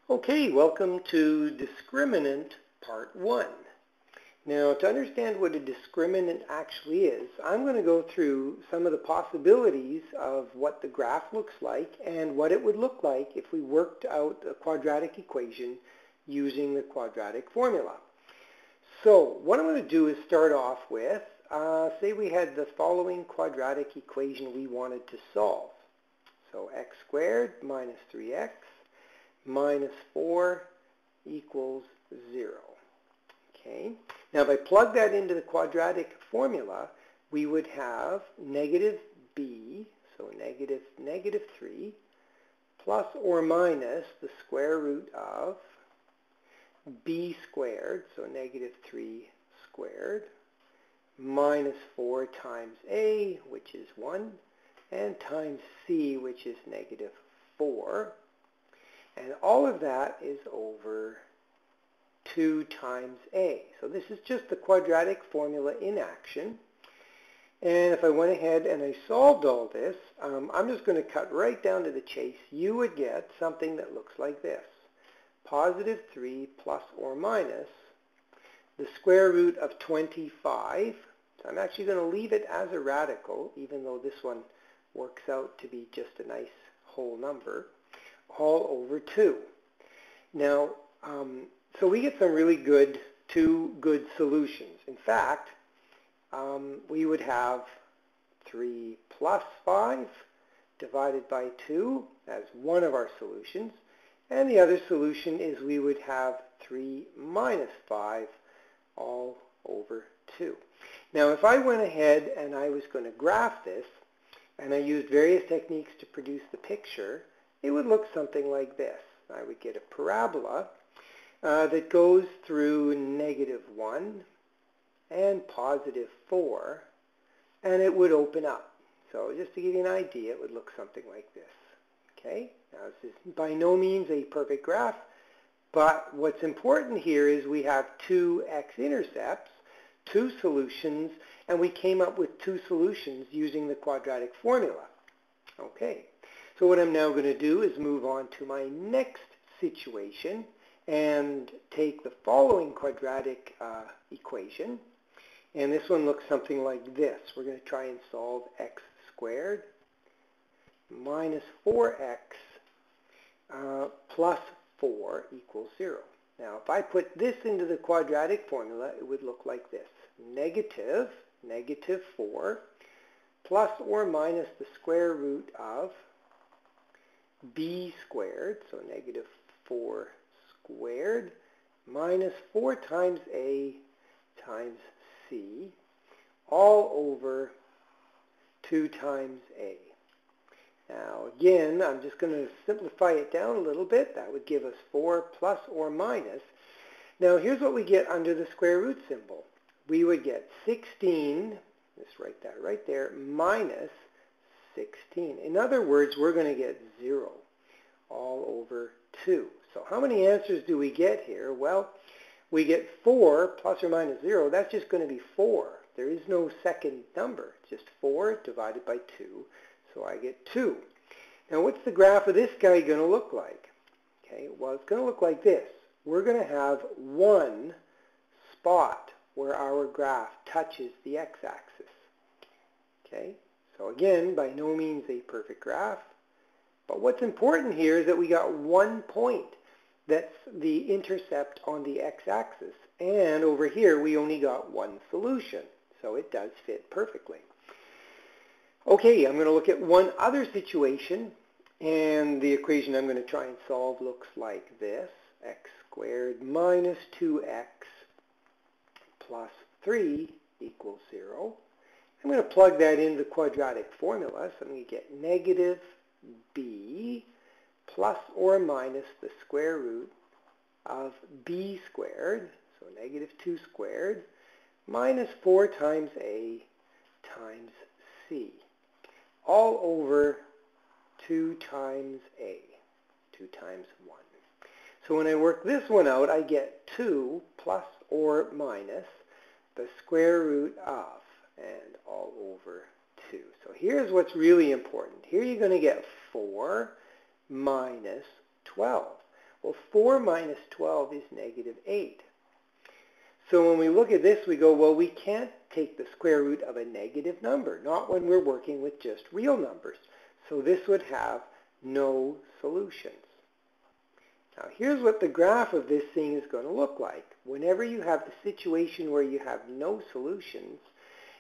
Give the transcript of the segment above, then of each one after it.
Okay, welcome to Discriminant Part 1. Now, to understand what a discriminant actually is, I'm going to go through some of the possibilities of what the graph looks like and what it would look like if we worked out a quadratic equation using the quadratic formula. So, what I'm going to do is start off with, say we had the following quadratic equation we wanted to solve. So, x squared minus 3x minus 4 equals 0. Okay. Now if I plug that into the quadratic formula, we would have negative b, so negative 3, plus or minus the square root of b squared, so negative 3 squared, minus 4 times a, which is 1, and times c, which is negative 4. And all of that is over 2 times a. So this is just the quadratic formula in action. And if I went ahead and I solved all this, I'm just going to cut right down to the chase. You would get something that looks like this. Positive 3 plus or minus the square root of 25. So I'm actually going to leave it as a radical, even though this one works out to be just a nice whole number, all over 2. Now, so we get some really good, two good solutions. In fact, we would have 3 plus 5 divided by 2 as one of our solutions. And the other solution is we would have 3 minus 5 all over 2. Now, if I went ahead and I was going to graph this, and I used various techniques to produce the picture, it would look something like this. I would get a parabola that goes through negative 1 and positive 4, and it would open up. So just to give you an idea, it would look something like this. Okay? Now this is by no means a perfect graph, but what's important here is we have two x-intercepts, two solutions, and we came up with two solutions using the quadratic formula. Okay. So what I'm now going to do is move on to my next situation and take the following quadratic equation. And this one looks something like this. We're going to try and solve x squared minus 4x plus 4 equals 0. Now if I put this into the quadratic formula, it would look like this. Negative 4 plus or minus the square root of b squared, so negative 4 squared, minus 4 times a times c, all over 2 times a. Now again, I'm just going to simplify it down a little bit. That would give us 4 plus or minus. Now here's what we get under the square root symbol. We would get 16, let's write that right there, minus 16. In other words, we're going to get 0 all over 2. So how many answers do we get here? Well, we get 4 plus or minus 0. That's just going to be 4. There is no second number. It's just 4 divided by 2. So I get 2. Now what's the graph of this guy going to look like? Okay, well it's going to look like this. We're going to have one spot where our graph touches the x-axis. Okay? So again, by no means a perfect graph, but what's important here is that we got one point that's the intercept on the x-axis, and over here we only got one solution, so it does fit perfectly. Okay, I'm going to look at one other situation, and the equation I'm going to try and solve looks like this. X squared minus 2x plus 3 equals 0. I'm going to plug that into the quadratic formula, so I'm going to get negative b plus or minus the square root of b squared, so negative 2 squared, minus 4 times a times c, all over 2 times a, 2 times 1. So when I work this one out, I get 2 plus or minus the square root of, and all over 2. So here's what's really important. Here you're going to get 4 minus 12. Well, 4 minus 12 is negative 8. So when we look at this, we go, well, we can't take the square root of a negative number, not when we're working with just real numbers. So this would have no solutions. Now here's what the graph of this thing is going to look like. Whenever you have the situation where you have no solutions,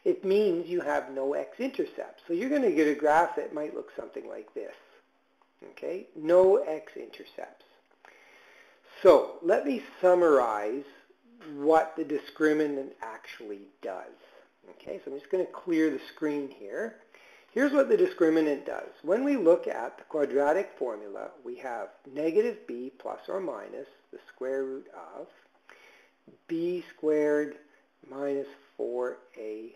it means you have no x-intercepts. So you're going to get a graph that might look something like this. Okay, no x-intercepts. So let me summarize what the discriminant actually does. Okay, so I'm just going to clear the screen here. Here's what the discriminant does. When we look at the quadratic formula, we have negative b plus or minus the square root of b squared minus 4ac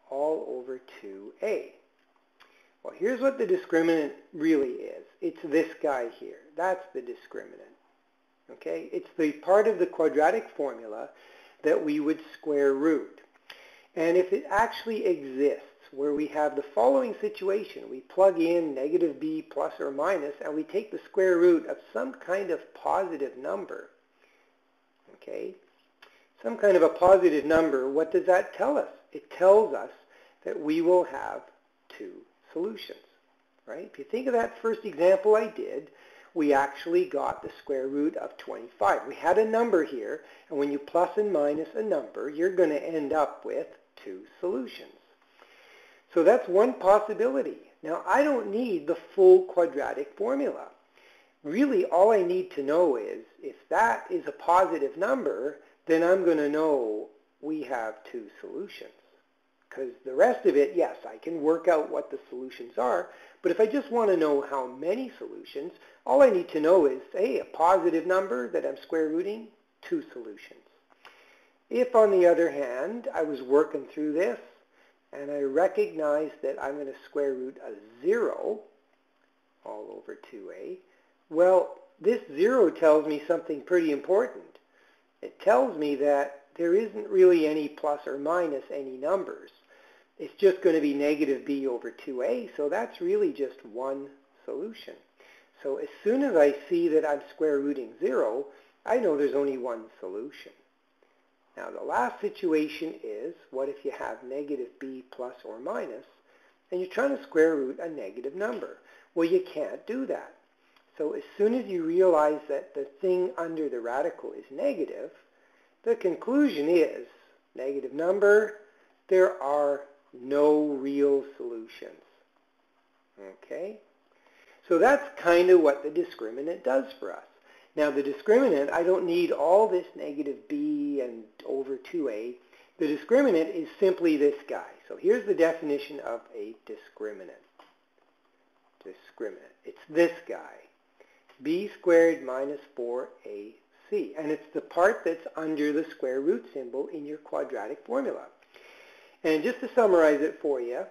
all over 2a. Well, here's what the discriminant really is. It's this guy here. That's the discriminant. Okay? It's the part of the quadratic formula that we would square root. And if it actually exists, where we have the following situation, we plug in negative b plus or minus, and we take the square root of some kind of positive number. Okay? Some kind of a positive number, what does that tell us? It tells us that we will have two solutions, right? If you think of that first example I did, we actually got the square root of 25. We had a number here, and when you plus and minus a number, you're going to end up with two solutions. So that's one possibility. Now, I don't need the full quadratic formula. Really, all I need to know is, if that is a positive number, then I'm going to know we have two solutions. Because the rest of it, yes, I can work out what the solutions are, but if I just want to know how many solutions, all I need to know is, hey, a positive number that I'm square rooting, two solutions. If, on the other hand, I was working through this, and I recognize that I'm going to square root a 0 all over 2a, well, this 0 tells me something pretty important. It tells me that there isn't really any plus or minus any numbers. It's just going to be negative b over 2a, so that's really just one solution. So as soon as I see that I'm square rooting 0, I know there's only one solution. Now the last situation is, what if you have negative b plus or minus, and you're trying to square root a negative number? Well, you can't do that. So as soon as you realize that the thing under the radical is negative, the conclusion is, negative number, there are no real solutions. Okay? So that's kind of what the discriminant does for us. Now the discriminant, I don't need all this negative b and over 2a. The discriminant is simply this guy. So here's the definition of a discriminant. Discriminant. It's this guy. B squared minus 4ac. And it's the part that's under the square root symbol in your quadratic formula. And just to summarize it for you,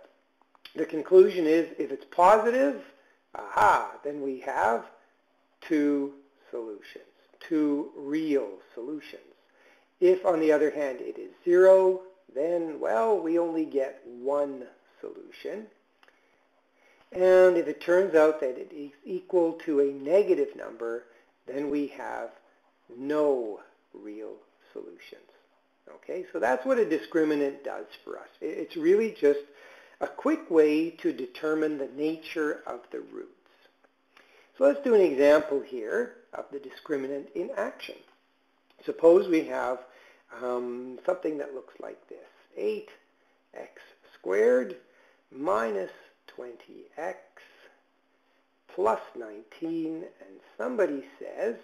the conclusion is, if it's positive, then we have two solutions, two real solutions. If, on the other hand, it is 0, then, well, we only get one solution. And if it turns out that it is equal to a negative number, then we have no real solutions. Okay, so that's what a discriminant does for us. It's really just a quick way to determine the nature of the roots. So let's do an example here of the discriminant in action. Suppose we have something that looks like this. 8x squared minus 20x plus 19, and somebody says,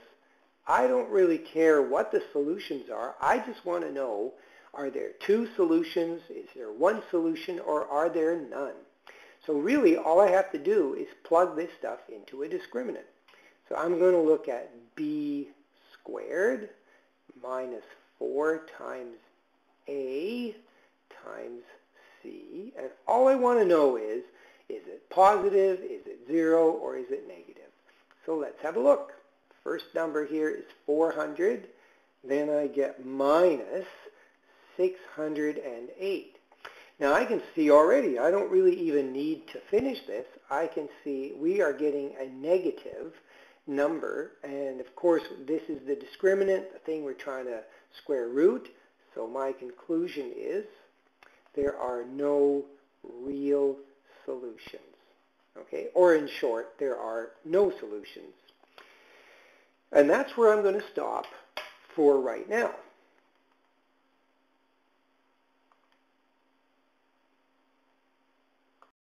I don't really care what the solutions are. I just want to know, are there two solutions? Is there one solution, or are there none? So really, all I have to do is plug this stuff into a discriminant. So I'm going to look at b squared minus 4 times a times c. And all I want to know is it positive, is it 0, or is it negative? So let's have a look. First number here is 400. Then I get minus 608. Now I can see already, I don't really even need to finish this. I can see we are getting a negative, number, and of course this is the discriminant, the thing we're trying to square root. So my conclusion is there are no real solutions. Okay, or in short, there are no solutions. And that's where I'm going to stop for right now.